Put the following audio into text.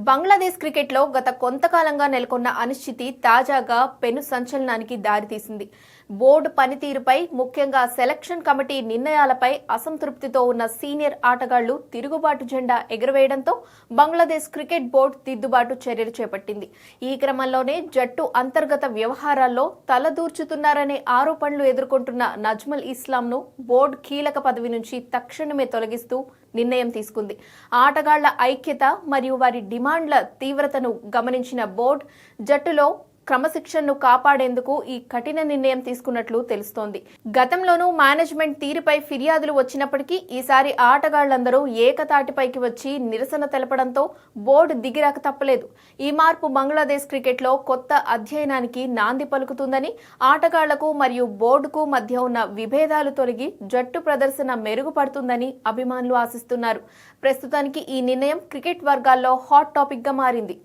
బంగ్లాదేశ్ క్రికెట్లో గత కొంతకాలంగా నెలకొన్న అనిశ్చితి తాజాగా పెను సంచలనానికి దారితీసింది. బోర్డు పనితీరుపై, ముఖ్యంగా సెలక్షన్ కమిటీ నిర్ణయాలపై అసంతృప్తితో ఉన్న సీనియర్ ఆటగాళ్లు తిరుగుబాటు జెండా ఎగురవేయడంతో బంగ్లాదేశ్ క్రికెట్ బోర్డు దిద్దుబాటు చర్యలు చేపట్టింది. ఈ క్రమంలోనే జట్టు అంతర్గత వ్యవహారాల్లో తలదూర్చుతున్నారనే ఆరోపణలు ఎదుర్కొంటున్న నజ్ముల్ ఇస్లాంను బోర్డు కీలక పదవి నుంచి తక్షణమే తొలగిస్తూ నిర్ణయం తీసుకుంది. ఆటగాళ్ల ఐక్యత మరియు వారి డిమాండ్ల తీవ్రతను గమనించిన బోర్డు జట్టులో క్రమశిక్షణను కాపాడేందుకు ఈ కఠిన నిర్ణయం తీసుకున్నట్లు తెలుస్తోంది. గతంలోనూ మేనేజ్మెంట్ తీరుపై ఫిర్యాదులు వచ్చినప్పటికీ ఈసారి ఆటగాళ్లందరూ ఏకతాటిపైకి వచ్చి నిరసన తెలపడంతో బోర్డు దిగిరాక తప్పలేదు. ఈ మార్పు బంగ్లాదేశ్ క్రికెట్లో కొత్త అధ్యయనానికి నాంది పలుకుతుందని, ఆటగాళ్లకు మరియు బోర్డుకు మధ్య ఉన్న విభేదాలు తొలగి జట్టు ప్రదర్శన మెరుగుపడుతుందని అభిమానులు ఆశిస్తున్నారు. ప్రస్తుతానికి ఈ నిర్ణయం క్రికెట్ వర్గాల్లో హాట్ టాపిక్ గా మారింది.